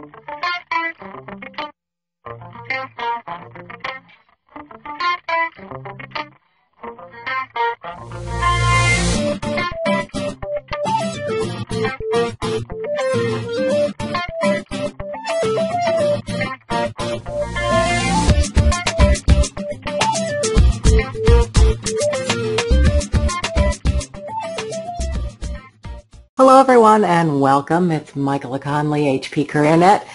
Hello everyone and welcome. It's Michaela Conley, HP CareerNet.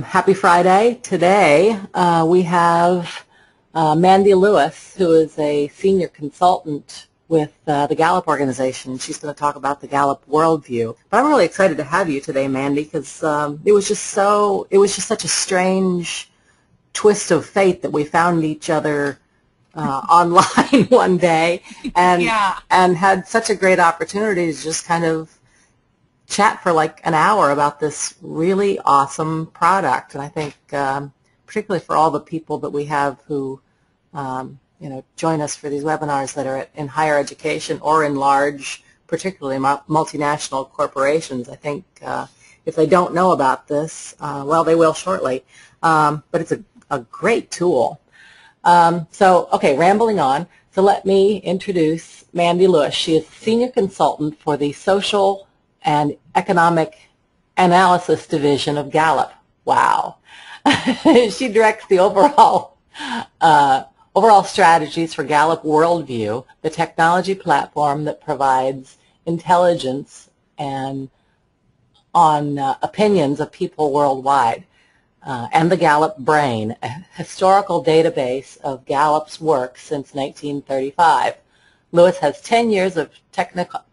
Happy Friday. Today we have Mandy Lewis, who is a senior consultant with the Gallup organization. She's going to talk about the Gallup WorldView. But I'm really excited to have you today, Mandy, because it was just such a strange twist of fate that we found each other online one day and had such a great opportunity to just kind of chat for like an hour about this really awesome product. And I think particularly for all the people that we have who join us for these webinars that are in higher education or in large, particularly multinational corporations, I think if they don't know about this, well, they will shortly. But it's a great tool. Okay, rambling on. So let me introduce Mandy Lewis. She is Senior Consultant for the Social and Economic Analysis Division of Gallup. Wow. She directs the overall strategies for Gallup WorldView, the technology platform that provides intelligence and on opinions of people worldwide. And the Gallup Brain, a historical database of Gallup's work since 1935. Lewis has 10 years of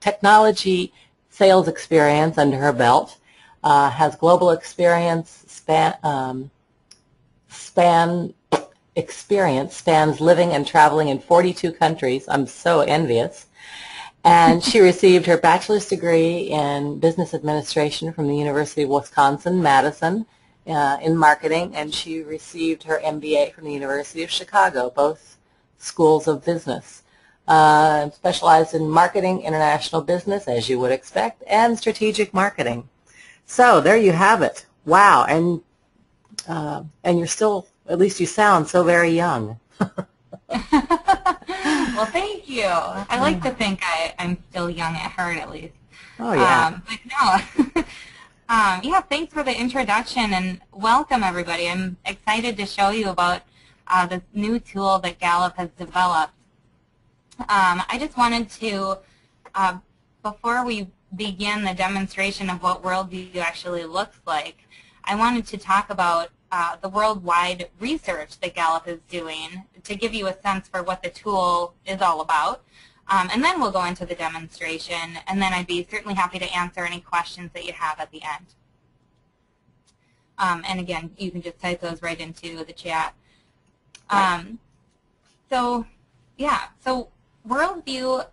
technology sales experience under her belt, has global experience, spans living and traveling in 42 countries. I'm so envious. And she received her bachelor's degree in business administration from the University of Wisconsin-Madison, in marketing, and she received her MBA from the University of Chicago, both schools of business. Specialized in marketing, international business, as you would expect, and strategic marketing. So there you have it. Wow, and you're still, at least you sound so very young. Well, thank you. I like to think I'm still young at heart, at least. Oh, yeah. But no. Yeah, thanks for the introduction and welcome everybody. I'm excited to show you about this new tool that Gallup has developed. I just wanted to, before we begin the demonstration of what WorldView actually looks like, I wanted to talk about the worldwide research that Gallup is doing to give you a sense for what the tool is all about. And then we'll go into the demonstration, and then I'd be certainly happy to answer any questions that you have at the end. And again, you can just type those right into the chat. So WorldView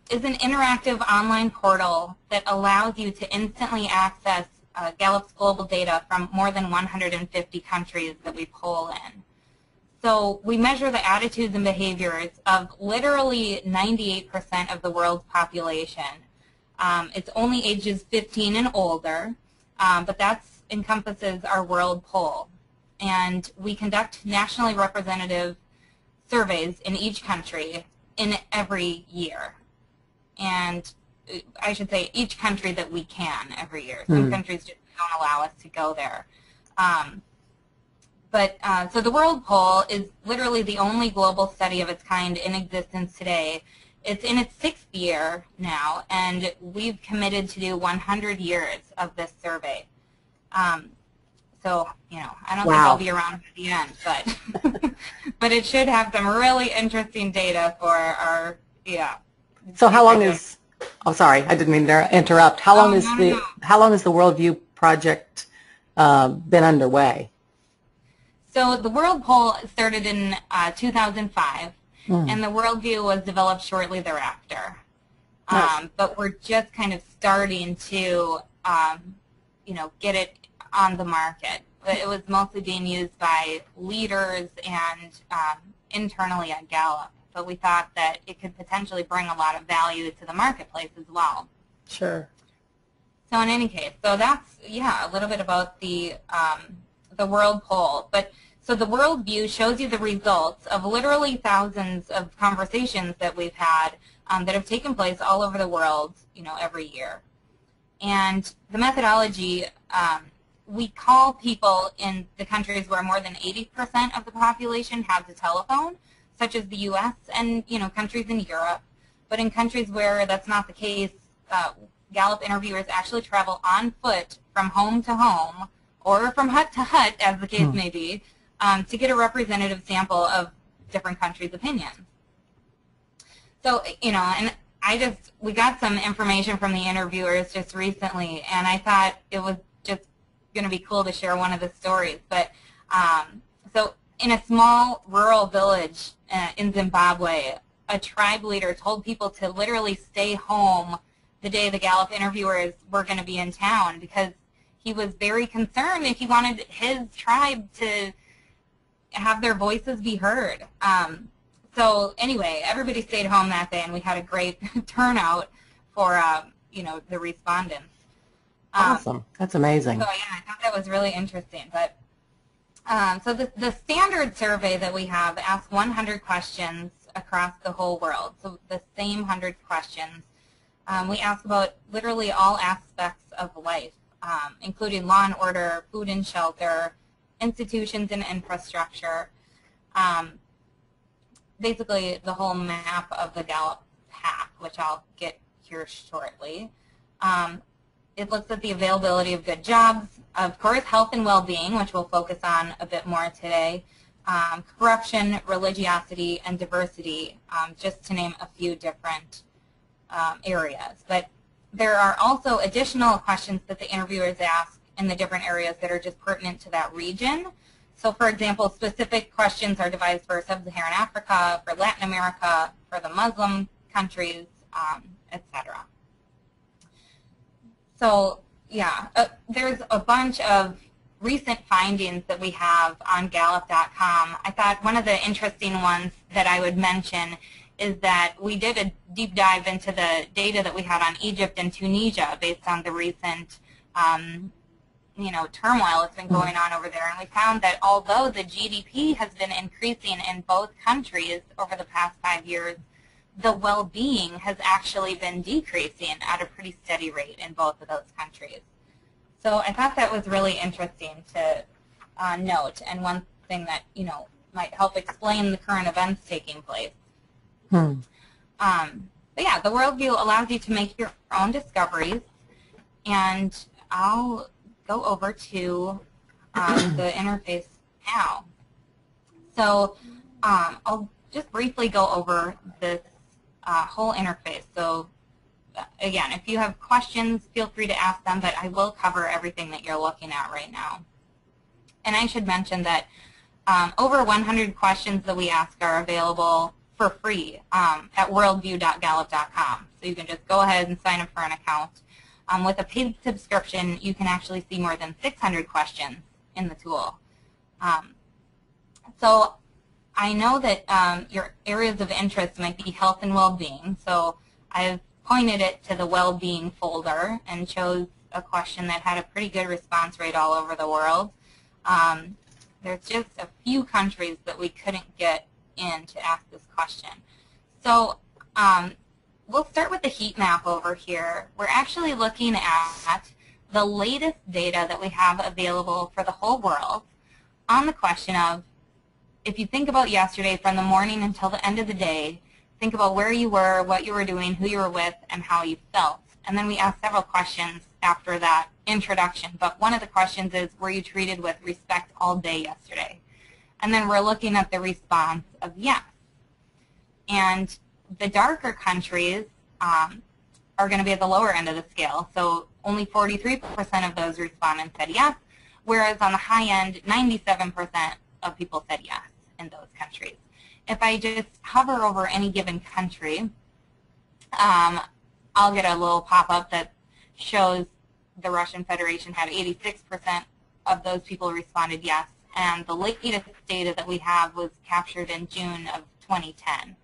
is an interactive online portal that allows you to instantly access Gallup's global data from more than 150 countries that we poll in. So we measure the attitudes and behaviors of literally 98% of the world's population. It's only ages 15 and older, but that encompasses our world poll. And we conduct nationally representative surveys in each country in every year. And I should say each country that we can every year. Some countries just don't allow us to go there. So the World Poll is literally the only global study of its kind in existence today. It's in its 6th year now, and we've committed to do 100 years of this survey. So, I don't think I'll be around at the end, but but it should have some really interesting data for our, So how long is, oh sorry, I didn't mean to interrupt. How long how long has the WorldView project been underway? So the World Poll started in 2005, and the WorldView was developed shortly thereafter. But we're just kind of starting to, get it on the market. But it was mostly being used by leaders and internally at Gallup. But we thought that it could potentially bring a lot of value to the marketplace as well. Sure. So in any case, so that's, yeah, a little bit about the World Poll. But so the WorldView shows you the results of literally thousands of conversations that we've had that have taken place all over the world, every year. And the methodology, we call people in the countries where more than 80% of the population has a telephone, such as the U.S. and countries in Europe. But in countries where that's not the case, Gallup interviewers actually travel on foot from home to home, or from hut to hut, as the case may be, to get a representative sample of different countries' opinions. So, and we got some information from the interviewers just recently, and I thought it was just going to be cool to share one of the stories. But so in a small rural village in Zimbabwe, a tribe leader told people to literally stay home the day the Gallup interviewers were going to be in town, because he was very concerned and he wanted his tribe to have their voices be heard. So anyway, everybody stayed home that day, and we had a great turnout for the respondents. Awesome. That's amazing. So yeah, I thought that was really interesting. But so the standard survey that we have asks 100 questions across the whole world. So the same 100 questions. We ask about literally all aspects of life, including law and order, food and shelter, institutions and infrastructure, basically the whole map of the Gallup path, which I'll get here shortly. It looks at the availability of good jobs, of course, health and well-being, which we'll focus on a bit more today, corruption, religiosity, and diversity, just to name a few different areas. But there are also additional questions that the interviewers ask in the different areas that are just pertinent to that region. So for example, specific questions are devised for Sub-Saharan Africa, for Latin America, for the Muslim countries, etc. So yeah, there's a bunch of recent findings that we have on Gallup.com. I thought one of the interesting ones that I would mention is that we did a deep dive into the data that we had on Egypt and Tunisia based on the recent turmoil that's been going on over there. And we found that although the GDP has been increasing in both countries over the past 5 years, the well-being has actually been decreasing at a pretty steady rate in both of those countries. So I thought that was really interesting to note, and one thing that, might help explain the current events taking place. But yeah, the WorldView allows you to make your own discoveries, and I'll go over to the interface now. So I'll just briefly go over this whole interface. So again, if you have questions, feel free to ask them, but I will cover everything that you're looking at right now. And I should mention that over 100 questions that we ask are available for free at worldview.gallup.com. So you can just go ahead and sign up for an account. With a paid subscription, you can actually see more than 600 questions in the tool. So I know that your areas of interest might be health and well-being, so I've pointed it to the well-being folder and chose a question that had a pretty good response rate all over the world. There's just a few countries that we couldn't get in to ask this question. So we'll start with the heat map over here. We're actually looking at the latest data that we have available for the whole world on the question of, if you think about yesterday from the morning until the end of the day, think about where you were, what you were doing, who you were with, and how you felt. And then we ask several questions after that introduction. But one of the questions is, were you treated with respect all day yesterday? And then we're looking at the response of yes. And the darker countries are going to be at the lower end of the scale. So only 43% of those respondents said yes, whereas on the high end, 97% of people said yes in those countries. If I just hover over any given country, I'll get a little pop-up that shows the Russian Federation had 86% of those people responded yes, and the latest data that we have was captured in June of 2010.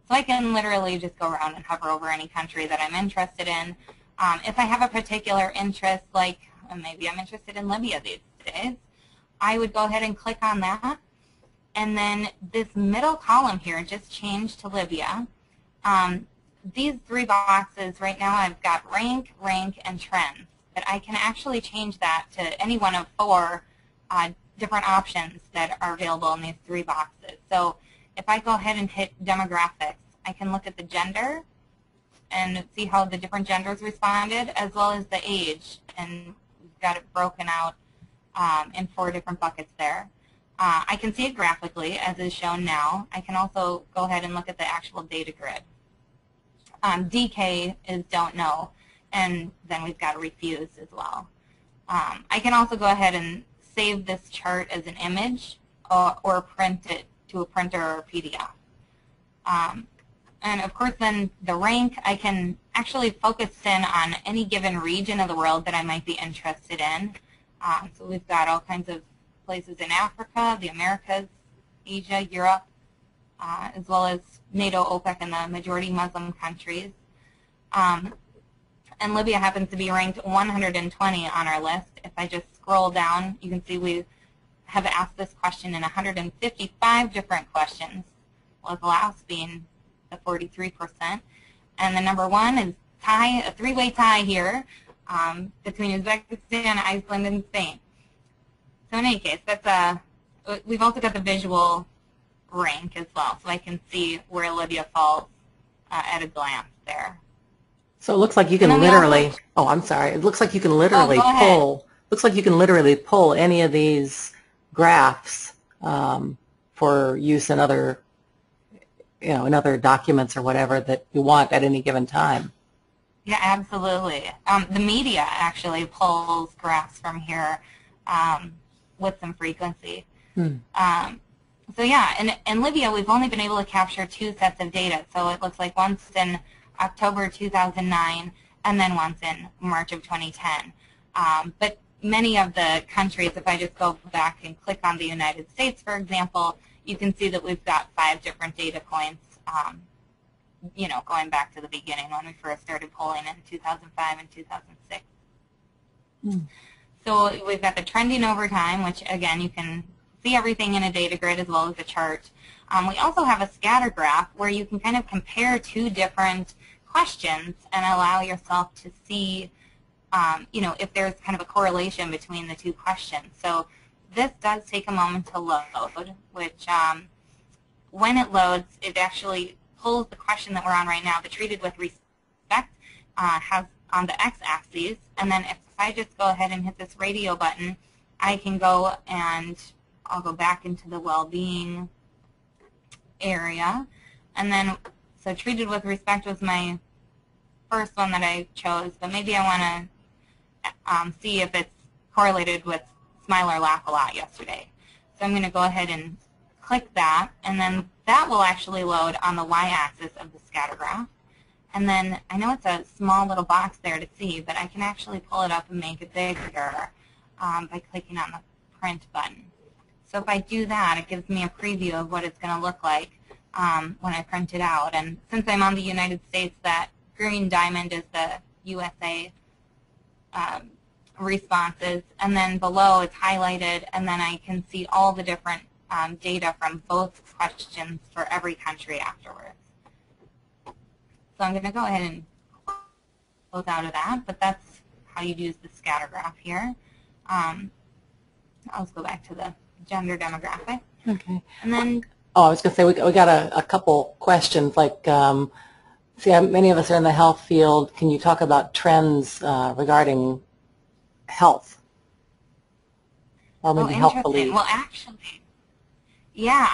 So I can literally just go around and hover over any country that I'm interested in. If I have a particular interest, like maybe I'm interested in Libya these days, I would go ahead and click on that. And then this middle column here just changed to Libya. These three boxes, right now I've got rank, and trends. But I can actually change that to any one of four different options that are available in these three boxes. So if I go ahead and hit demographics, I can look at the gender and see how the different genders responded, as well as the age. And we've got it broken out in four different buckets there. I can see it graphically, as is shown now. I can also go ahead and look at the actual data grid. DK is don't know, and then we've got refuse as well. I can also go ahead and save this chart as an image or print it to a printer or a PDF. And of course then the rank, I can actually focus in on any given region of the world that I might be interested in. So we've got all kinds of places in Africa, the Americas, Asia, Europe, as well as NATO, OPEC, and the majority Muslim countries. And Libya happens to be ranked 120 on our list. If I just scroll down, you can see we have asked this question in 155 different questions, with the last being the 43%. And the number one is a three-way tie here between Uzbekistan, Iceland, and Spain. So in any case, we've also got the visual rank as well, so I can see where Libya falls at a glance there. So it looks like you can literally, I'm sorry, it looks like you can literally pull any of these graphs for use in other, in other documents or whatever that you want at any given time. Yeah, absolutely. The media actually pulls graphs from here with some frequency. So yeah, in Libya, we've only been able to capture two sets of data. So it looks like once in October 2009 and then once in March of 2010. But many of the countries, if I just go back and click on the United States, for example, you can see that we've got 5 different data points, going back to the beginning when we first started polling in 2005 and 2006. So we've got the trending over time, which again, you can see everything in a data grid as well as a chart. We also have a scatter graph where you can kind of compare two different questions and allow yourself to see, if there's kind of a correlation between the two questions. So this does take a moment to load, which when it loads, it actually pulls the question that we're on right now, the treated with respect, has on the x-axis, and then if I just go ahead and hit this radio button, I can go and I'll go back into the well-being area, and then so treated with respect was my first one that I chose, but maybe I want to see if it's correlated with smile or laugh a lot yesterday. So I'm going to go ahead and click that, and then that will actually load on the y-axis of the scatter graph. And then I know it's a small little box there to see, but I can actually pull it up and make it bigger by clicking on the print button. So if I do that, it gives me a preview of what it's going to look like when I print it out. And since I'm on the United States, that green diamond is the USA responses. And then below it's highlighted, and then I can see all the different data from both questions for every country afterwards. So I'm going to go ahead and close out of that, but that's how you use the scatter graph here. I'll just go back to the gender demographic. Okay. And then, I was going to say we got a couple questions. Like, see, many of us are in the health field. Can you talk about trends regarding health, or maybe health beliefs? Well, actually, yeah,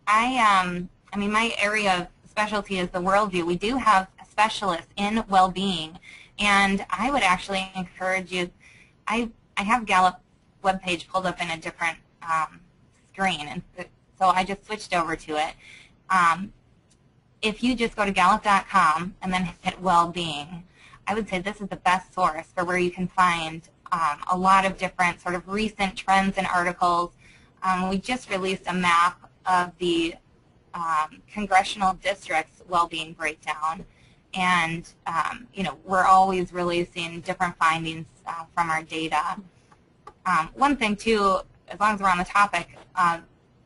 I mean, my area of specialty is the worldview. We do have specialists in well-being, and I would actually encourage you. I have Gallup webpage pulled up in a different screen, and so I just switched over to it. If you just go to Gallup.com and then hit well-being, I would say this is the best source for where you can find a lot of different sort of recent trends and articles. We just released a map of the congressional districts well-being breakdown, And we're always releasing different findings from our data. One thing too, as long as we're on the topic,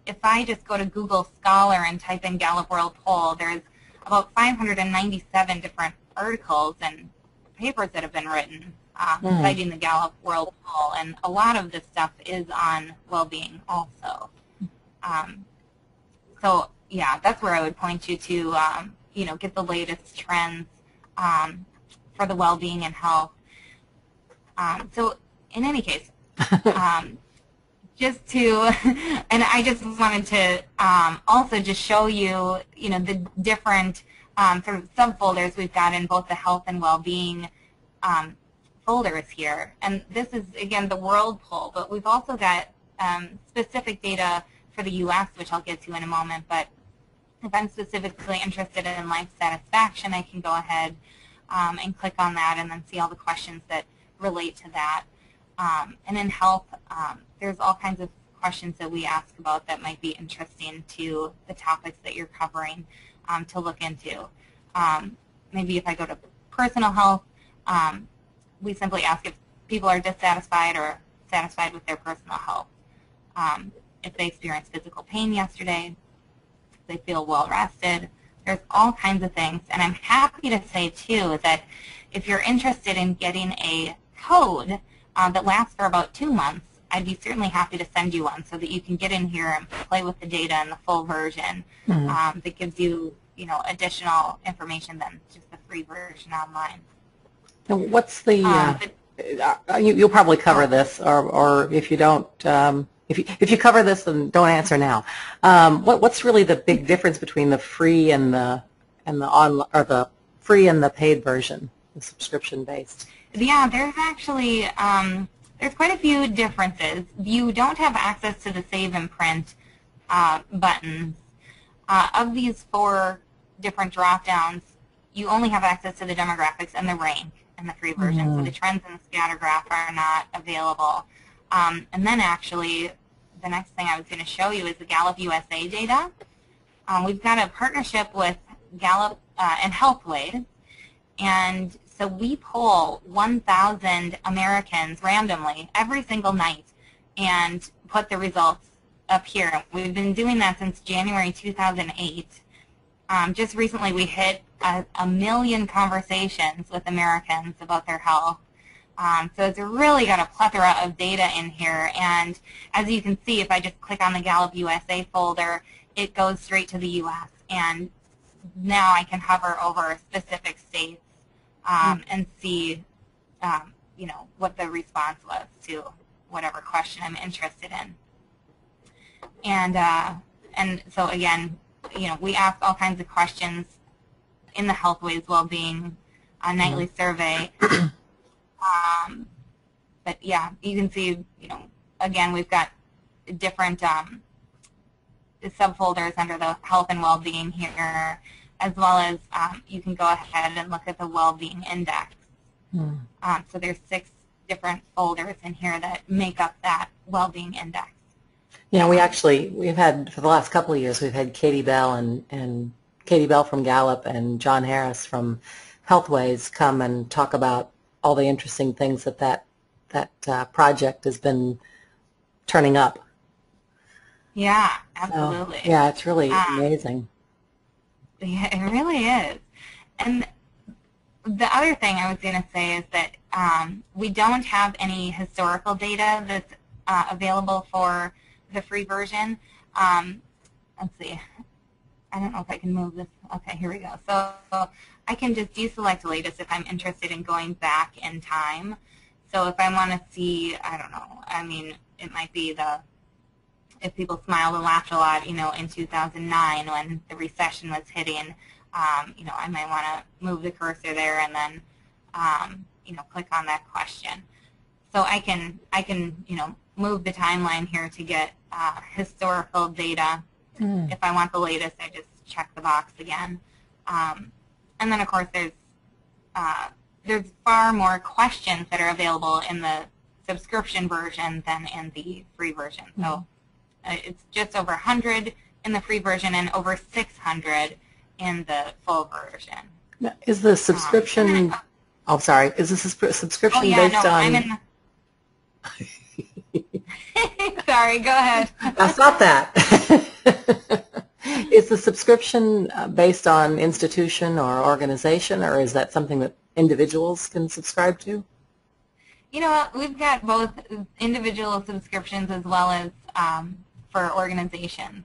if I just go to Google Scholar and type in Gallup World Poll, there's about 597 different articles and papers that have been written citing the Gallup World Poll, and a lot of this stuff is on well-being also. So yeah, that's where I would point you to, get the latest trends for the well-being and health. So in any case, just to, and I just wanted to also just show you, the different sort of subfolders we've got in both the health and well-being folders here. And this is, again, the World Poll, but we've also got specific data for the U.S., which I'll get to in a moment. But if I'm specifically interested in life satisfaction, I can go ahead and click on that and then see all the questions that relate to that. And in health, there's all kinds of questions that we ask about that might be interesting to the topics that you're covering to look into. Maybe if I go to personal health, we simply ask if people are dissatisfied or satisfied with their personal health. If they experienced physical pain yesterday, if they feel well rested. There's all kinds of things. And I'm happy to say, too, that if you're interested in getting a code that lasts for about 2 months, I'd be certainly happy to send you one so that you can get in here and play with the data in the full version that gives you, additional information than just the free version online. And what's the, you'll probably cover this, or if you don't, if you cover this, then don't answer now. What's really the big difference between the free and the the free and the paid version, the subscription based? Yeah, there's actually there's quite a few differences. You don't have access to the save and print buttons. Of these 4 different drop downs, you only have access to the demographics and the rank in the free version. So the trends and the scatter graph are not available. And then actually, the next thing I was going to show you is the Gallup USA data. We've got a partnership with Gallup and Healthways, and so we poll 1,000 Americans randomly every single night and put the results up here. We've been doing that since January 2008. Just recently we hit a million conversations with Americans about their health. So it's really got a plethora of data in here, and as you can see, if I just click on the Gallup USA folder, it goes straight to the U.S., and now I can hover over specific states and see, what the response was to whatever question I'm interested in. And so again, we ask all kinds of questions in the Healthways Wellbeing nightly survey. But yeah, you can see, again, we've got different subfolders under the health and well-being here, as well as you can go ahead and look at the well-being index. So there's 6 different folders in here that make up that well-being index. Yeah, we've had, for the last couple of years, we've had Katie Bell and Katie Bell from Gallup and John Harris from Healthways come and talk about all the interesting things that project has been turning up. Yeah, absolutely. So, yeah, it's really amazing. Yeah, it really is. And the other thing I was going to say is that we don't have any historical data that's available for the free version. Let's see. I don't know if I can move this. Okay, here we go. So I can just deselect latest if I'm interested in going back in time. So if I want to see, I don't know, I mean, it might be if people smiled and laughed a lot, in 2009 when the recession was hitting, I might want to move the cursor there and then, click on that question. So I can, move the timeline here to get historical data. If I want the latest, I just check the box again. And then, of course, there's far more questions that are available in the subscription version than in the free version. So it's just over 100 in the free version and over 600 in the full version. Now, is the subscription, oh, sorry, is this subscription based on? I'm in sorry, go ahead. I thought that. Is the subscription based on institution or organization, or is that something that individuals can subscribe to? You know what, we've got both individual subscriptions as well as for organizations.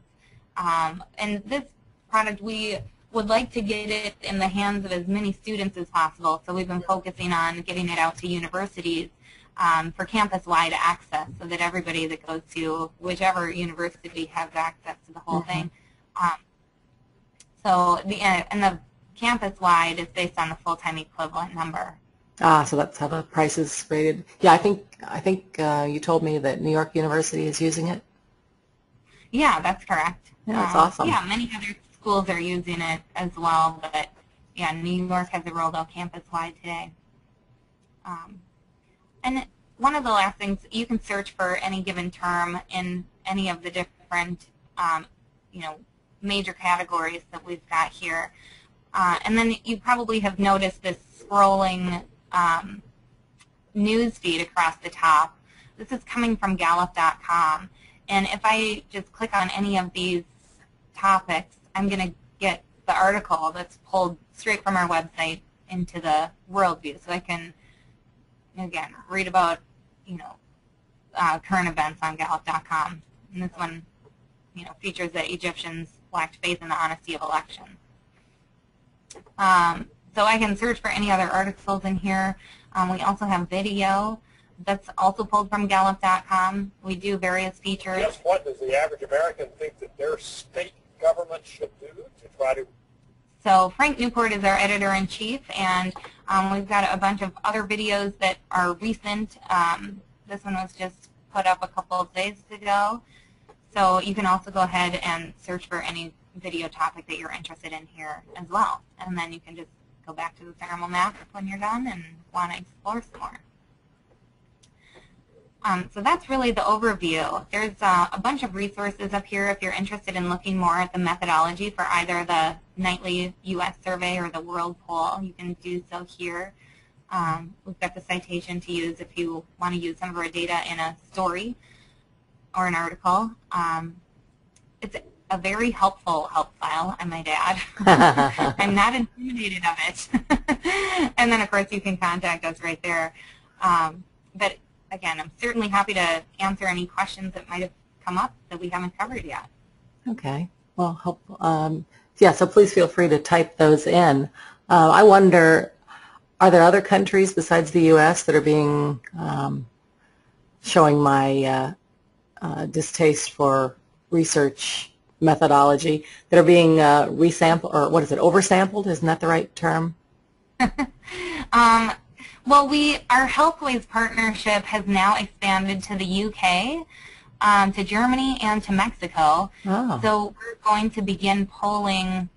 And this product, we would like to get it in the hands of as many students as possible, so we've been focusing on getting it out to universities for campus-wide access so that everybody that goes to whichever university has access to the whole thing. So the campus-wide is based on the full-time equivalent number. Ah, so that's how the price is rated. Yeah, I think you told me that New York University is using it. Yeah, that's correct. Yeah, that's awesome. Yeah, many other schools are using it as well, but yeah, New York has it rolled out campus-wide today. And one of the last things, you can search for any given term in any of the different, major categories that we've got here. And then you probably have noticed this scrolling news feed across the top. This is coming from Gallup.com. And if I just click on any of these topics, I'm going to get the article that's pulled straight from our website into the WorldView. So I can, again, read about, current events on Gallup.com. And this one, features that Egyptians lacked faith in the honesty of elections. So I can search for any other articles in here. We also have video that's also pulled from Gallup.com. We do various features. Yes, what does the average American think that their state government should do to try to... So Frank Newport is our editor-in-chief, and we've got a bunch of other videos that are recent. This one was just put up a couple of days ago. So you can also go ahead and search for any video topic that you're interested in here as well. And then you can just go back to the thermal map when you're done and want to explore some more. So that's really the overview. There's a bunch of resources up here if you're interested in looking more at the methodology for either the nightly U.S. survey or the World Poll. You can do so here. We've got the citation to use if you want to use some of our data in a story or an article. It's a very helpful help file, I might add. I'm not intimidated of it. And then, of course, you can contact us right there. But again, I'm certainly happy to answer any questions that might have come up that we haven't covered yet. Okay. Well, yeah, so please feel free to type those in. I wonder, are there other countries besides the U.S. that are being showing my distaste for research methodology, that are being resampled, or what is it, oversampled? Isn't that the right term? Well, our Healthways partnership has now expanded to the UK, to Germany, and to Mexico. Oh. So we're going to begin polling,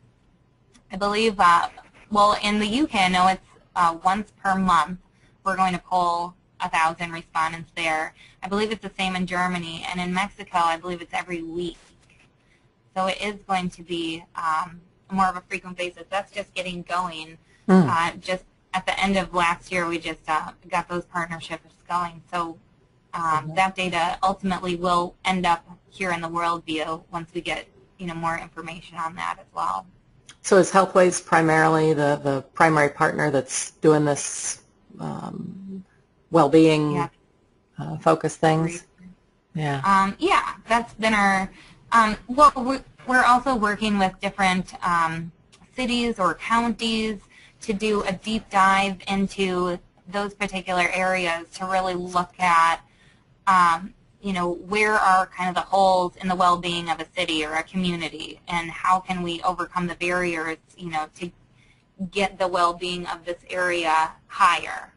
I believe, well, in the UK, I know it's once per month. We're going to poll 1,000 respondents there. I believe it's the same in Germany, and in Mexico, I believe it's every week. So it is going to be more of a frequent basis. That's just getting going. Just at the end of last year, we just got those partnerships going. So that data ultimately will end up here in the WorldView once we get more information on that as well. So is Healthways primarily the primary partner that's doing this well-being focused things? Yeah. Yeah, that's been our. Well, we're also working with different cities or counties to do a deep dive into those particular areas to really look at, where are kind of the holes in the well-being of a city or a community, and how can we overcome the barriers, to get the well-being of this area higher.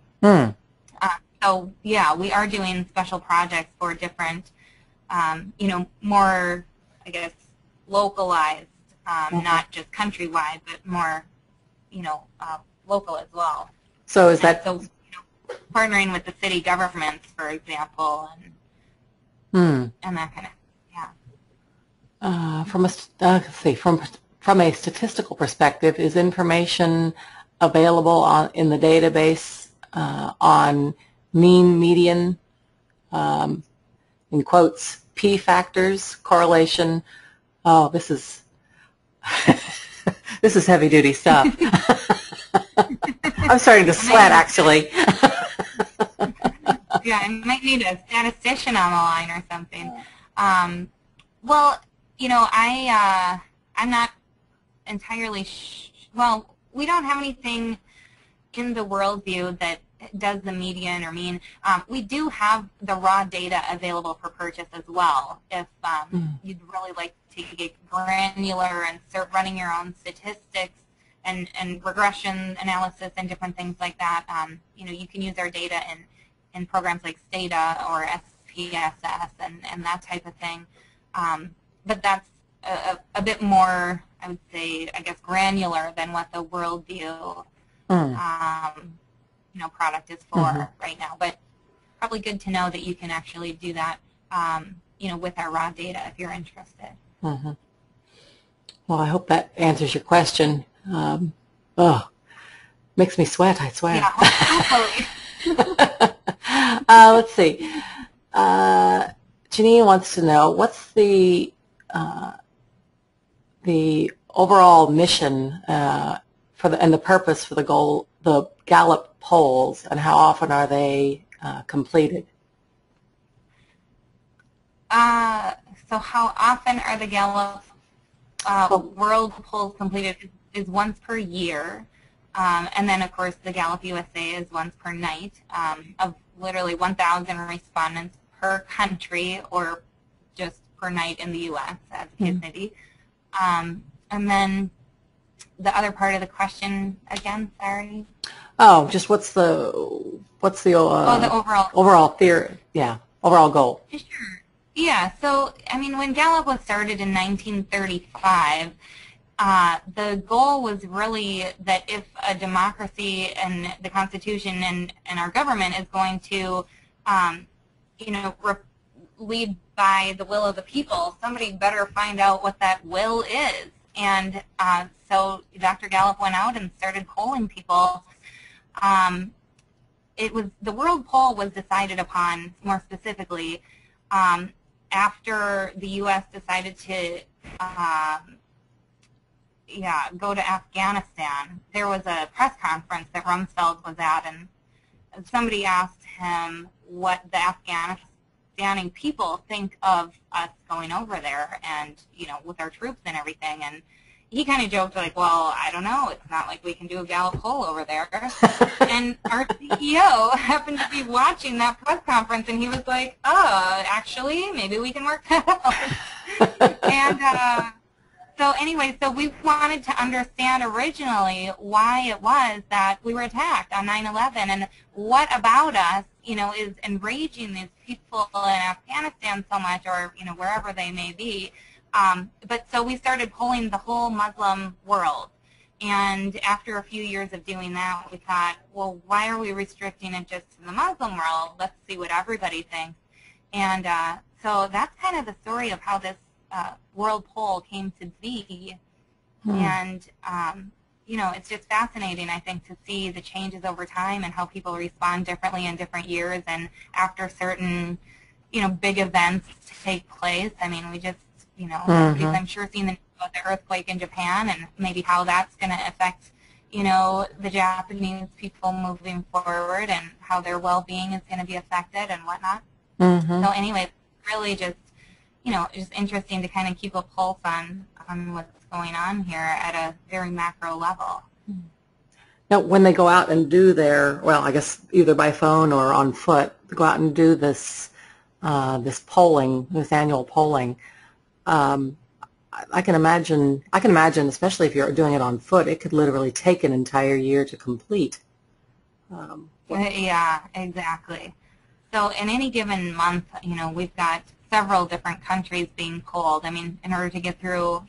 So, yeah, we are doing special projects for different, more, I guess, localized, not just countrywide, but more, local as well. So is that... So, partnering with the city governments, for example, and that kind of, yeah. From a statistical perspective, is information available in the database on mean, median, in quotes, P factors, correlation. Oh, this is this is heavy-duty stuff. I'm starting to sweat, actually. Yeah, I might need a statistician on the line or something. Well, you know, I'm not entirely well, we don't have anything in the worldview that does the median or mean. We do have the raw data available for purchase as well. If you'd really like to get granular and start running your own statistics and regression analysis and different things like that, you know, you can use our data in programs like Stata or SPSS and that type of thing. But that's a bit more, I would say, I guess, granular than what the worldview you know, product is for right now. But probably good to know that you can actually do that, you know, with our raw data if you're interested. Well, I hope that answers your question. Oh, makes me sweat, I swear. Yeah, hopefully. Let's see. Janine wants to know, what's the overall mission and the purpose for the Gallup polls, and how often are they completed? So how often are the Gallup World Polls completed is once per year. And then, of course, the Gallup USA is once per night of literally 1,000 respondents per country or just per night in the U.S., as the case may be. And then the other part of the question again, sorry? Oh, just what's the the overall theory? Yeah, overall goal. Sure. Yeah. So I mean, when Gallup was started in 1935, the goal was really that if a democracy and the Constitution and our government is going to, you know, lead by the will of the people, somebody better find out what that will is. And so Dr. Gallup went out and started polling people. The World Poll was decided upon more specifically after the U.S. decided to go to Afghanistan. There was a press conference that Rumsfeld was at, and somebody asked him what the Afghanistan people think of us going over there and, you know, with our troops and everything. And he kind of joked like, well, I don't know. It's not like we can do a Gallup poll over there. And our CEO happened to be watching that press conference, and he was like, actually, maybe we can work that out. And so anyway, so we wanted to understand originally why it was that we were attacked on 9/11 and what about us, you know, is enraging these people in Afghanistan so much, or, you know, wherever they may be. But so we started polling the whole Muslim world. And after a few years of doing that, we thought, well, why are we restricting it just to the Muslim world? Let's see what everybody thinks. And so that's kind of the story of how this World Poll came to be. And, you know, it's just fascinating, I think, to see the changes over time and how people respond differently in different years and after certain, you know, big events take place. I mean, we just, you know, I'm sure seeing the earthquake in Japan and maybe how that's going to affect, you know, the Japanese people moving forward and how their well-being is going to be affected and whatnot. So anyway, really just, you know, just interesting to kind of keep a pulse on what's going on here at a very macro level. Now, when they go out and do their, well, I guess either by phone or on foot, go out and do this this polling, this annual polling, I can imagine, especially if you're doing it on foot, it could literally take an entire year to complete. Yeah, exactly. So in any given month, you know, we've got several different countries being polled. I mean, in order to get through,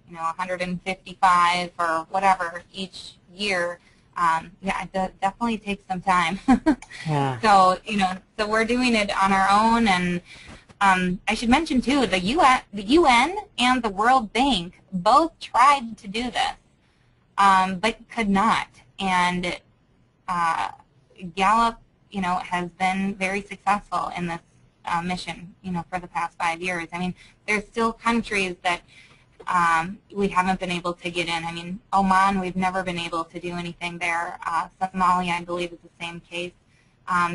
you know, 155 or whatever each year, yeah, it definitely takes some time. Yeah. So, you know, so we're doing it on our own, and I should mention too, the UN and the World Bank both tried to do this, but could not. And Gallup, has been very successful in this mission, for the past 5 years. I mean, there's still countries that we haven't been able to get in. I mean, Oman, we've never been able to do anything there. Somalia, I believe, is the same case.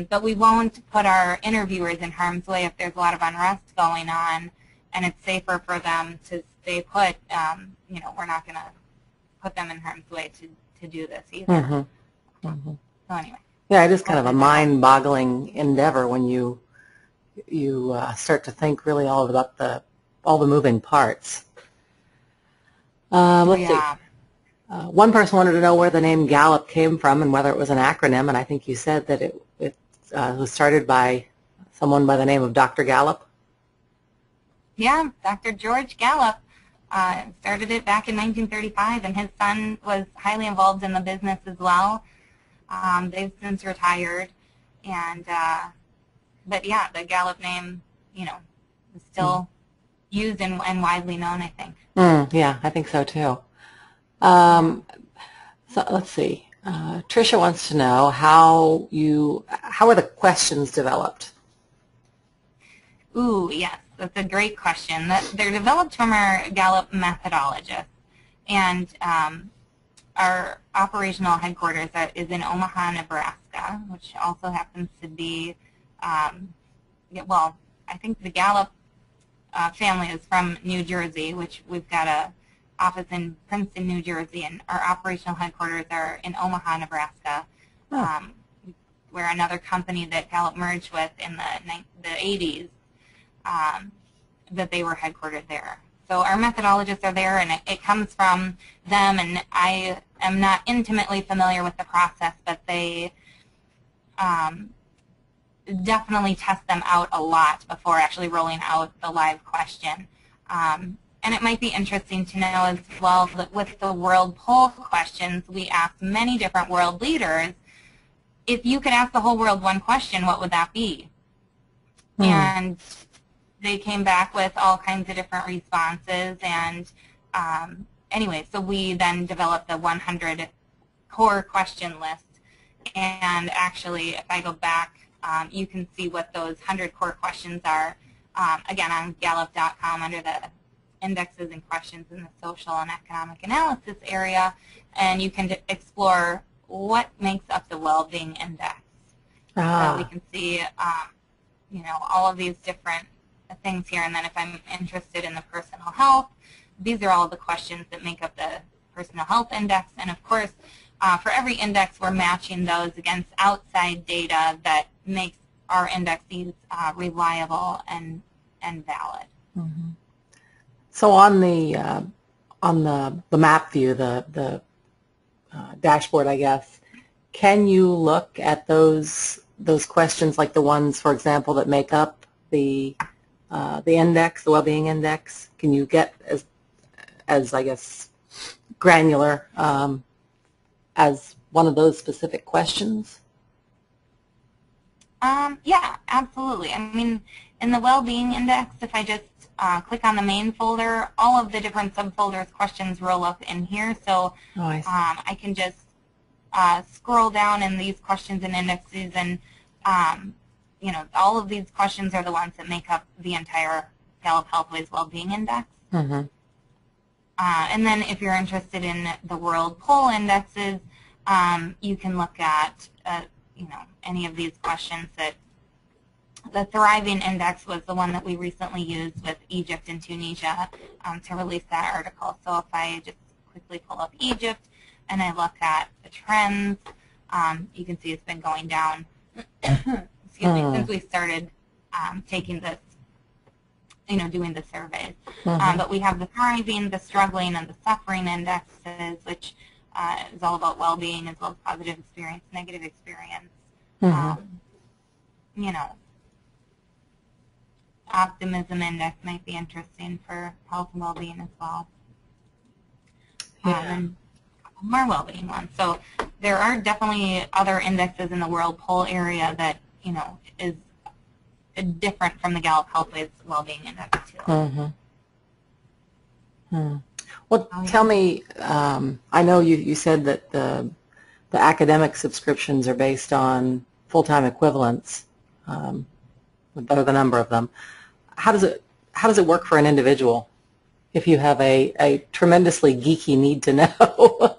But we won't put our interviewers in harm's way if there's a lot of unrest going on, and it's safer for them to stay put. We're not going to put them in harm's way to do this either. Mm-hmm. Mm-hmm. So anyway. Yeah, it is kind of a mind-boggling endeavor when you start to think really all about all the moving parts. Let's see. One person wanted to know where the name Gallup came from and whether it was an acronym, and I think you said that it was started by someone by the name of Dr. Gallup. Yeah, Dr. George Gallup started it back in 1935, and his son was highly involved in the business as well. They've since retired, and but yeah, the Gallup name, is still used and widely known, I think. Yeah, I think so too. So let's see. Tricia wants to know how are the questions developed? Ooh, yes, that's a great question. They're developed from our Gallup methodologists, and our operational headquarters is in Omaha, Nebraska, which also happens to be, well, I think the Gallup family is from New Jersey, which we've got a office in Princeton, New Jersey, and our operational headquarters are in Omaha, Nebraska. We're another company that Gallup merged with in the 80s, that they were headquartered there. So our methodologists are there, and it comes from them, and I am not intimately familiar with the process, but they definitely test them out a lot before actually rolling out the live question. And it might be interesting to know as well that with the World Poll questions, we asked many different world leaders, if you could ask the whole world one question, what would that be? And they came back with all kinds of different responses, and anyway, so we then developed the 100 core question list, and actually, if I go back, you can see what those 100 core questions are, again, on Gallup.com under the indexes and questions in the social and economic analysis area, and you can explore what makes up the well-being index. So we can see, all of these different things here, and then if I'm interested in the personal health, these are all the questions that make up the personal health index, and of course, for every index, we're matching those against outside data that makes our indexes reliable and valid. Mm-hmm. So on the map view, the dashboard, I guess, can you look at those questions, like the ones, for example, that make up the index, the well-being index? Can you get as I guess granular as one of those specific questions? Yeah, absolutely. I mean, in the well-being index, if I just click on the main folder, all of the different subfolders questions roll up in here. So I can just scroll down in these questions and indexes, and all of these questions are the ones that make up the entire Gallup Healthways Well-Being Index. Mm-hmm. And then if you're interested in the World Poll indexes, you can look at any of these questions. That the Thriving Index was the one that we recently used with Egypt and Tunisia to release that article. So if I just quickly pull up Egypt and I look at the trends, you can see it's been going down since we started taking this, doing the surveys. But we have the Thriving, the Struggling, and the Suffering indexes, which is all about well-being as well as positive experience, negative experience. Optimism index might be interesting for health and well-being as well. And more well-being ones. So there are definitely other indexes in the World Poll area that is different from the Gallup Healthways Well-Being Index too. Well, tell me. I know you said that the the academic subscriptions are based on full-time equivalents, or the number of them. How does it work for an individual if you have a tremendously geeky need to know?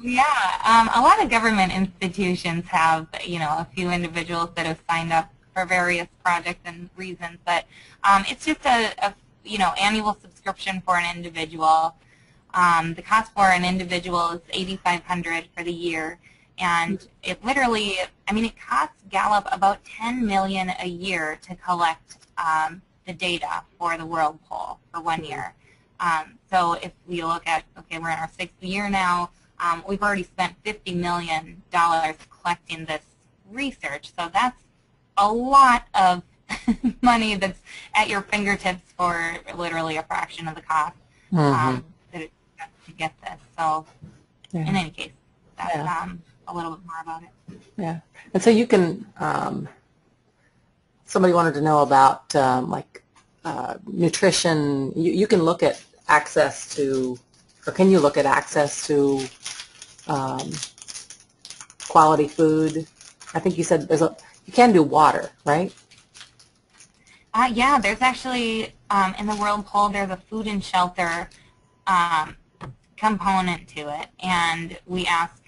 Yeah, a lot of government institutions have, a few individuals that have signed up for various projects and reasons, but it's just a annual subscription for an individual. The cost for an individual is $8,500 for the year, and it literally, it costs Gallup about $10 million a year to collect the data for the World Poll for 1 year. So if we look at, okay, we're in our 6th year now, we've already spent $50 million collecting this research. So that's a lot of money that's at your fingertips for literally a fraction of the cost to get this. So in any case, that's a little bit more about it. Yeah. And so you can, somebody wanted to know about nutrition. You can look at access to, or can you look at access to quality food? I think you said you can do water, right? Yeah, there's actually, in the World Poll, there's a food and shelter component to it. And we ask,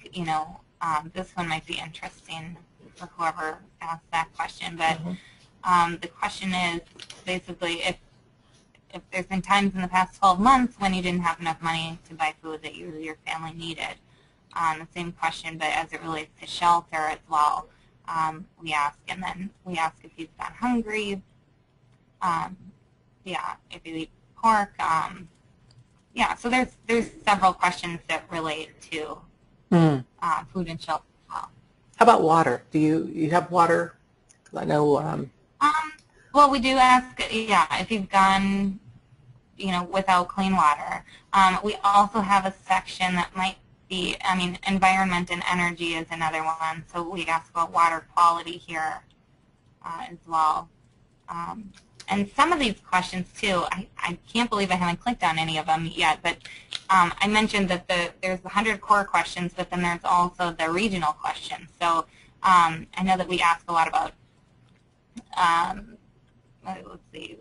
this one might be interesting for whoever asked that question, but the question is basically if there's been times in the past 12 months when you didn't have enough money to buy food that you or your family needed. The same question, but as it relates to shelter as well, we ask, and then we ask if you've gone hungry, if you eat pork, so there's several questions that relate to food and shelter as well. How about water? Do you have water? 'Cause I know. Well, we do ask, if you've gone, without clean water. We also have a section that might be, environment and energy is another one. So we ask about water quality here as well. And some of these questions, too, I can't believe I haven't clicked on any of them yet, but I mentioned that there's 100 core questions, but then there's also the regional questions. So I know that we ask a lot about, let's see,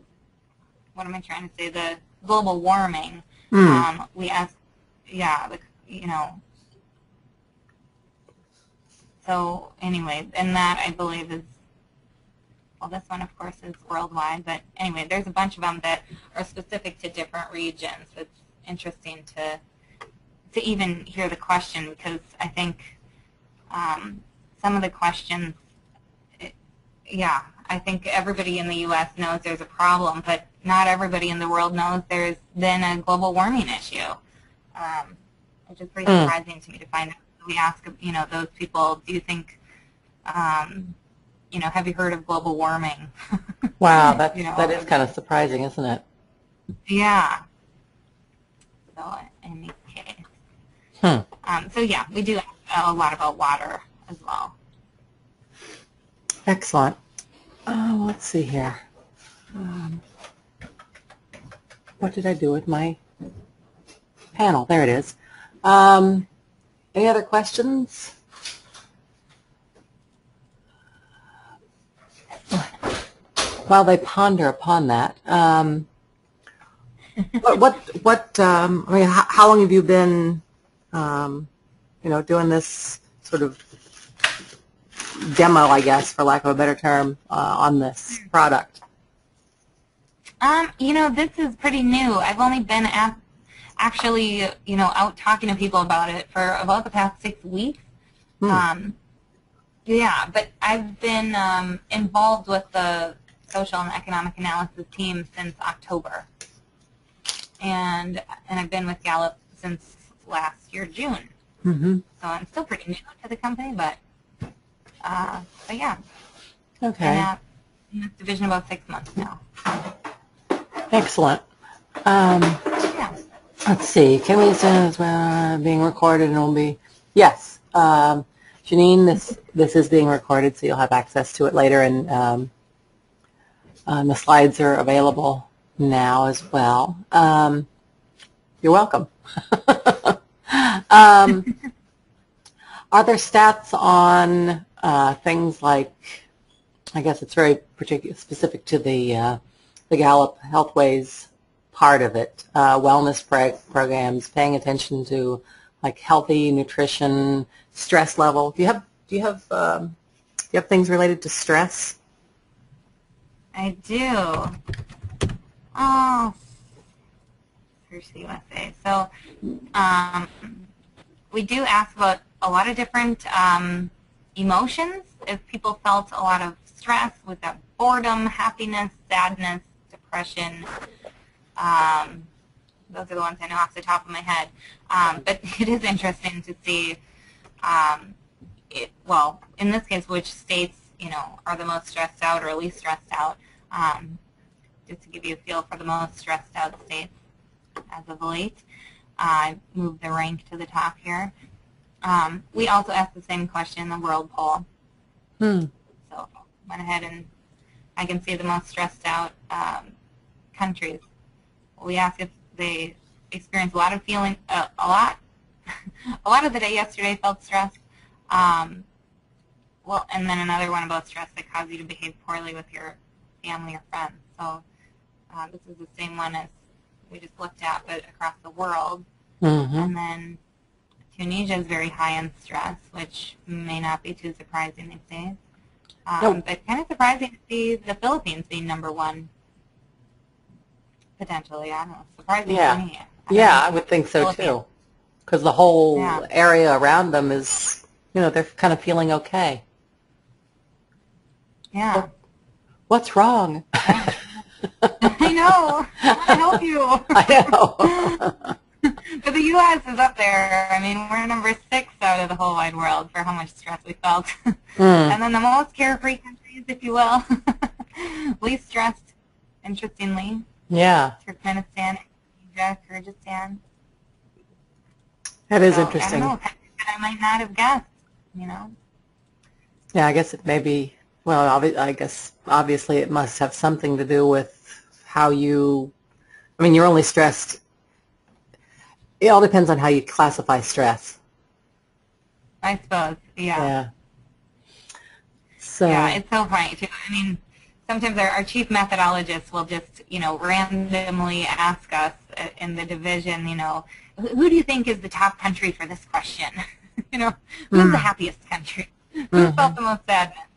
what am I trying to say, the global warming. We ask, so anyway, and that I believe is, well, this one, of course, is worldwide, but anyway, there's a bunch of them that are specific to different regions. It's interesting to even hear the question, because I think some of the questions, I think everybody in the U.S. knows there's a problem, but not everybody in the world knows there's been a global warming issue, which is pretty surprising to me to find out. We ask, those people, do you think, have you heard of global warming? Wow, that is kind of surprising, isn't it? Yeah. So in this case. So yeah, we do a lot about water as well. Excellent. Let's see here. What did I do with my panel? There it is. Any other questions? While they ponder upon that, how long have you been, doing this sort of demo, I guess, for lack of a better term, on this product? This is pretty new. I've only been actually, out talking to people about it for about the past 6 weeks. Yeah, but I've been involved with the social and economic analysis team since October, and I've been with Gallup since last year, June. So I'm still pretty new to the company, but yeah. Okay. And in this division about 6 months now. Excellent. Yeah. Let's see. Can we say it's being recorded and will be? Yes. Janine, this is being recorded, so you'll have access to it later, and the slides are available now as well. You're welcome. Are there stats on things like, I guess it's very particular, specific to the Gallup Healthways part of it, wellness programs, paying attention to like healthy nutrition, stress level. Do you have things related to stress? I do. Oh, Search the USA. So we do ask about a lot of different emotions. If people felt a lot of stress, we've got boredom, happiness, sadness, depression. Those are the ones I know off the top of my head. But it is interesting to see, well, in this case, which states, are the most stressed out or least stressed out, just to give you a feel for the most stressed out states as of late. I moved the rank to the top here. We also asked the same question in the World Poll. So went ahead and I can see the most stressed out countries. We asked if they experienced a lot of feeling, a lot of the day yesterday felt stressed. Well, and then another one about stress that caused you to behave poorly with your family or friends. So this is the same one as we just looked at, but across the world. And then Tunisia is very high in stress, which may not be too surprising these days. But kind of surprising to see the Philippines being #1. Potentially, I don't know. Surprising to me. I would think so too. Because the whole area around them is, they're kind of feeling okay. Yeah. What's wrong? I know. I want to help you. I know. But the U.S. is up there. I mean, we're #6 out of the whole wide world for how much stress we felt. And then the most carefree countries, if you will, least stressed, interestingly. Yeah. Turkmenistan, Indonesia, Kyrgyzstan. That is interesting. I don't know, I might not have guessed, Yeah, I guess it may be, well, I guess obviously it must have something to do with how you're only stressed. It all depends on how you classify stress. I suppose, Yeah. So. Yeah, it's so funny, too. I mean, sometimes our chief methodologists will just, randomly ask us in the division, who do you think is the top country for this question? Who's the happiest country? Who felt the most sadness?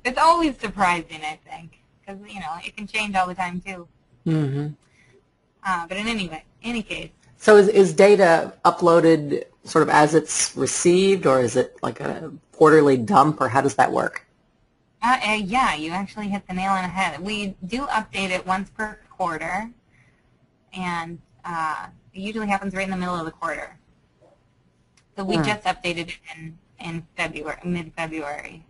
It's always surprising, I think, because, it can change all the time, too. But in any case. So is data uploaded sort of as it's received, or is it like a quarterly dump, or how does that work? Yeah, you actually hit the nail on the head. We do update it once per quarter, and it usually happens right in the middle of the quarter. So we just updated it in February, mid-February.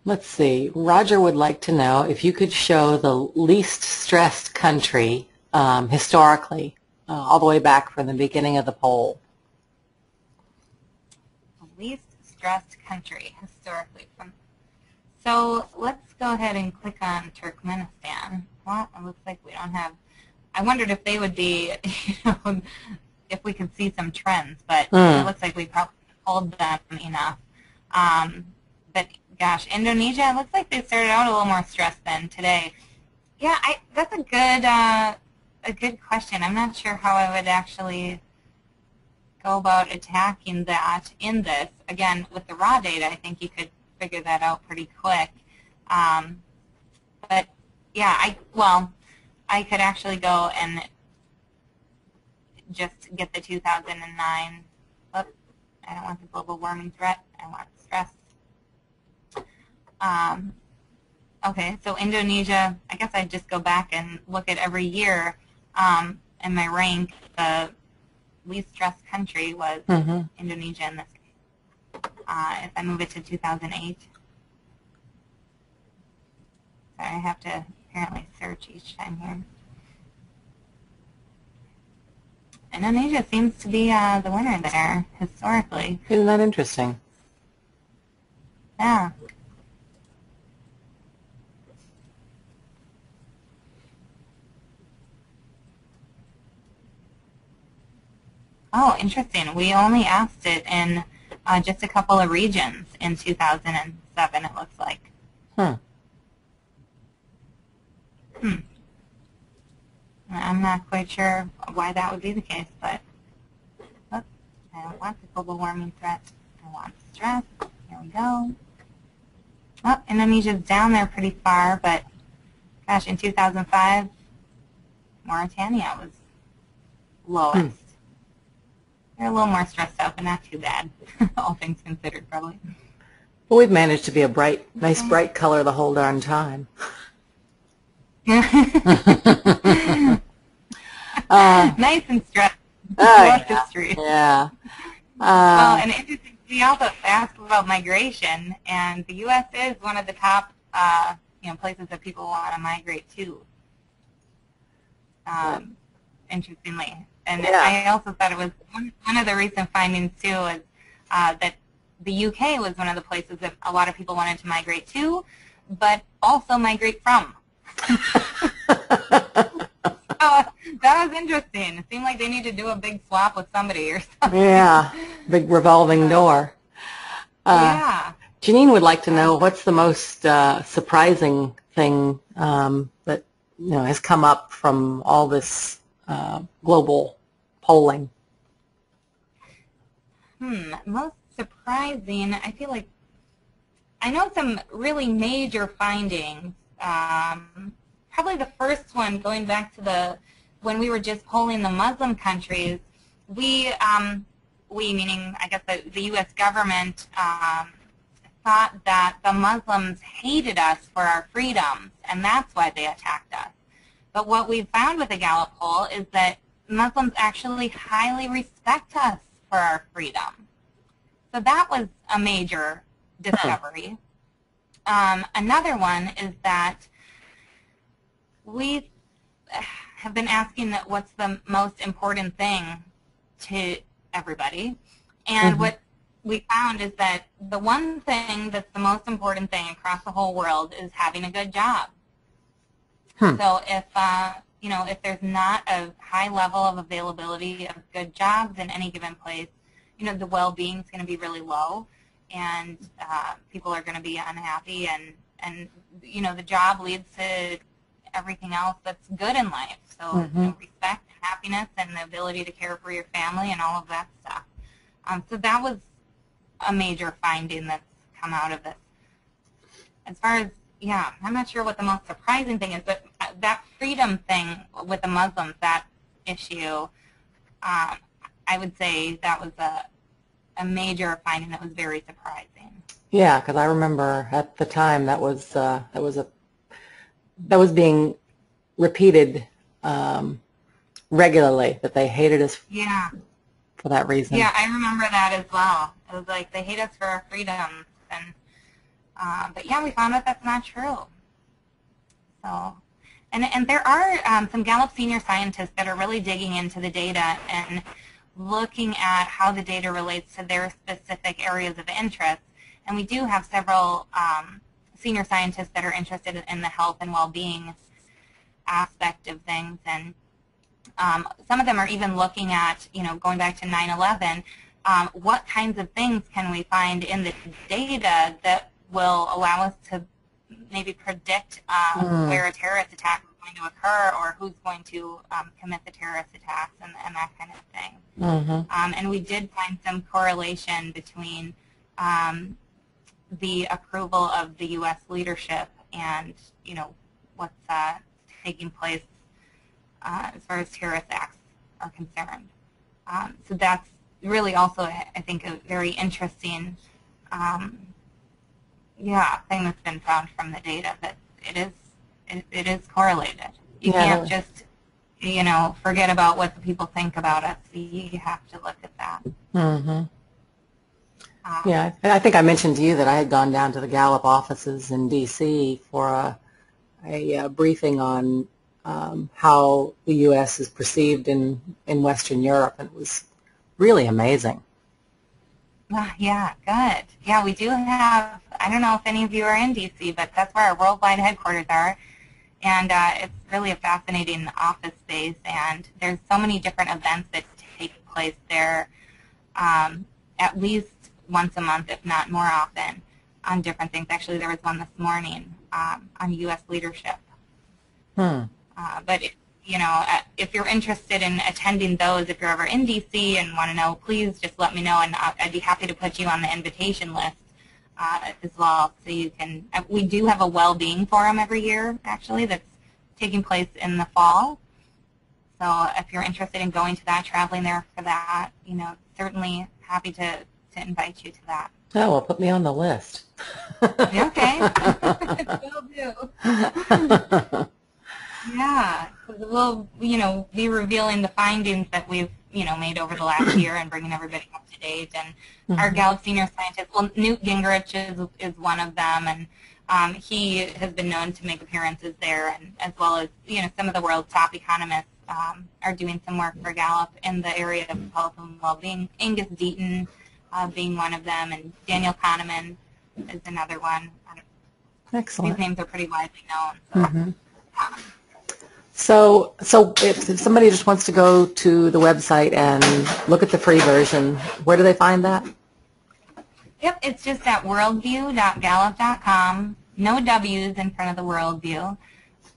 Let's see. Roger would like to know if you could show the least stressed country historically, all the way back from the beginning of the poll. Least stressed country historically. So let's go ahead and click on Turkmenistan. Well, it looks like we don't have. I wondered if they would be, if we could see some trends, but it looks like we probably pulled them enough. But gosh, Indonesia, it looks like they started out a little more stressed than today. Yeah, that's a good question. I'm not sure how I would actually go about attacking that in this. Again, with the raw data, I think you could figure that out pretty quick. But yeah, I could actually go and just get the 2009. Oops, I don't want the global warming threat. I want stress. Okay, so Indonesia, I guess I'd just go back and look at every year, and my rank, the least stressed country was Indonesia in this case. If I move it to 2008. Sorry, I have to apparently search each time here. Indonesia seems to be the winner there, historically. Isn't that interesting? Yeah. Oh, interesting. We only asked it in just a couple of regions in 2007, it looks like. I'm not quite sure why that would be the case, but oops, I don't want the global warming threat. I want stress. Here we go. Oh, Indonesia's down there pretty far, but gosh, in 2005, Mauritania was lowest. They're a little more stressed out, but not too bad, all things considered, probably. Well, we've managed to be a nice bright color the whole darn time. Nice and stressed. History. Yeah. Well, and interesting, we also asked about migration, and the U.S. is one of the top places that people want to migrate to. Interestingly. And I also thought it was one of the recent findings, too, is that the U.K. was one of the places that a lot of people wanted to migrate to, but also migrate from. That was interesting. It seemed like they need to do a big swap with somebody or something. Yeah, big revolving door. Yeah. Janine would like to know what's the most surprising thing that has come up from all this global polling. Most surprising, I feel like I know some really major findings. Probably the first one, going back to when we were just polling the Muslim countries, we meaning I guess the U.S. government thought that the Muslims hated us for our freedoms, and that's why they attacked us. But what we found with the Gallup poll is that Muslims actually highly respect us for our freedom. So that was a major discovery. Another one is that we have been asking that what's the most important thing to everybody, and what we found is that the one thing that's the most important thing across the whole world is having a good job. So if there's not a high level of availability of good jobs in any given place, the well-being is going to be really low, and people are going to be unhappy, and the job leads to everything else that's good in life. So respect, happiness, and the ability to care for your family and all of that stuff. So that was a major finding that's come out of this. As far as, I'm not sure what the most surprising thing is, but that freedom thing with the Muslims, that issue, I would say that was a major finding that was very surprising. Yeah, because I remember at the time that was being repeated regularly, that they hated us for that reason. Yeah, I remember that as well. It was like they hate us for our freedoms, and but we found out that's not true. So, and there are some Gallup senior scientists that are really digging into the data and looking at how the data relates to their specific areas of interest. And we do have several senior scientists that are interested in the health and well-being aspect of things, and some of them are even looking at, going back to 9/11, what kinds of things can we find in the data that will allow us to maybe predict where a terrorist attack is going to occur, or who's going to commit the terrorist attacks, and that kind of thing. And we did find some correlation between the approval of the U.S. leadership and, what's taking place as far as terrorist acts are concerned. So that's really also, I think, a very interesting thing that's been found from the data, that it is correlated. You can't just, forget about what the people think about us. You have to look at that. Yeah, I think I mentioned to you that I had gone down to the Gallup offices in D.C. for a briefing on how the U.S. is perceived in Western Europe, and it was really amazing. Yeah, good. Yeah, we do have, I don't know if any of you are in D.C., but that's where our worldwide headquarters are, and it's really a fascinating office space, and there's so many different events that take place there at least once a month, if not more often, on different things. Actually, there was one this morning on U.S. leadership. But if you're interested in attending those, if you're ever in D.C. and want to know, please just let me know, and I'd be happy to put you on the invitation list as well. So you can. We do have a well-being forum every year, actually, that's taking place in the fall. So if you're interested in going to that, traveling there for that, certainly happy to invite you to that. Oh, well, put me on the list. Okay. Will do. Yeah, we'll, be revealing the findings that we've, made over the last year and bringing everybody up to date. And our Gallup senior scientist, well, Newt Gingrich is one of them, and he has been known to make appearances there, and as well as, some of the world's top economists are doing some work for Gallup in the area of health and well-being. Angus Deaton being one of them, and Daniel Kahneman is another one. Excellent. These names are pretty widely known. So if somebody just wants to go to the website and look at the free version, where do they find that? Yep, it's just at worldview.gallup.com. No W's in front of the worldview.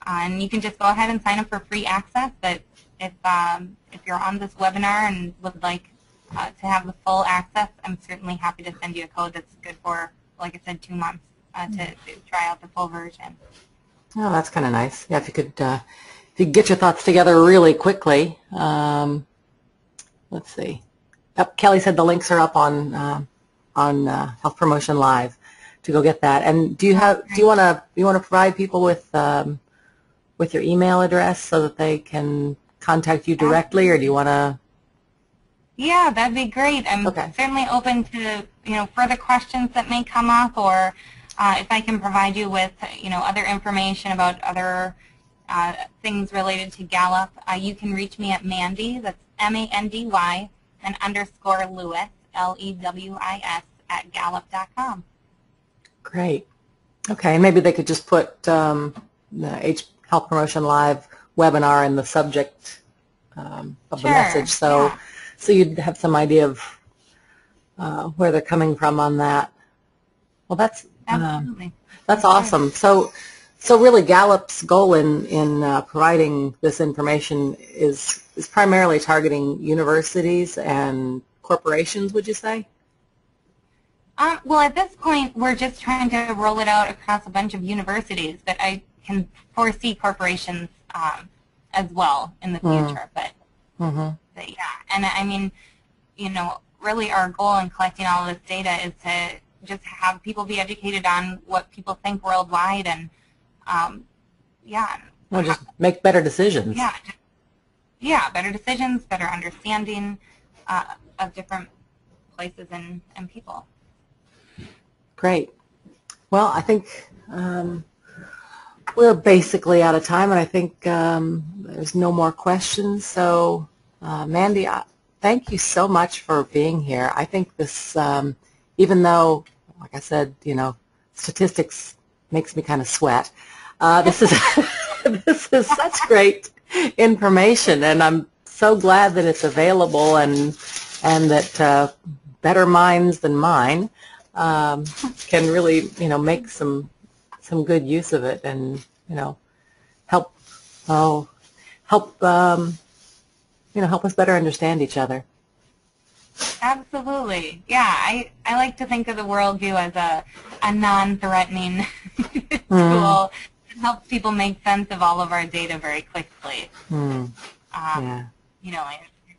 And you can just go ahead and sign up for free access. But if you're on this webinar and would like to have the full access, I'm certainly happy to send you a code that's good for, like I said, 2 months to try out the full version. Oh, that's kind of nice. Yeah, if you could get your thoughts together really quickly. Let's see. Yep, Kelly said the links are up on Health Promotion Live to go get that. And do you want to provide people with your email address so that they can contact you directly, or do you want to? Yeah, that'd be great. I'm certainly open to further questions that may come up, or if I can provide you with other information about other things related to Gallup. You can reach me at Mandy, that's M-A-N-D-Y, and _ Lewis, L-E-W-I-S, at gallup.com. Great. Okay, and maybe they could just put the Health Promotion Live webinar in the subject of the message, so you'd have some idea of where they're coming from on that. Well, that's awesome. So really, Gallup's goal in providing this information is primarily targeting universities and corporations, would you say? Well, at this point, we're just trying to roll it out across a bunch of universities, but I can foresee corporations as well in the future. But yeah, and I mean, really our goal in collecting all of this data is to just have people be educated on what people think worldwide, and well, just make better decisions. Yeah, better decisions, better understanding of different places and people. Great. Well, I think we're basically out of time, and I think there's no more questions. So, Mandy, thank you so much for being here. I think this, even though, like I said, statistics makes me kind of sweat. This is this is such great information, and I'm so glad that it's available, and that better minds than mine can really make some good use of it, and help help us better understand each other. Absolutely. Yeah, I like to think of the worldview as a non-threatening tool. It helps people make sense of all of our data very quickly.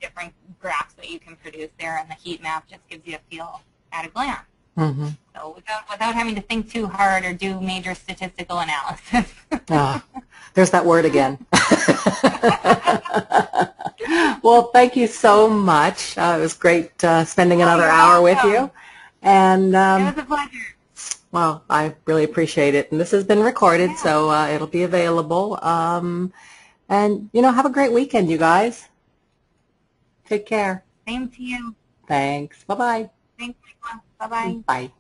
Different graphs that you can produce there, and the heat map just gives you a feel at a glance. So without having to think too hard or do major statistical analysis. There's that word again. Well, thank you so much. It was great spending another hour with you. And it was a pleasure. Well, I really appreciate it. And this has been recorded, so it'll be available. And, have a great weekend, you guys. Take care. Same to you. Thanks. Bye-bye. Thanks, Michaela. Bye-bye. Bye.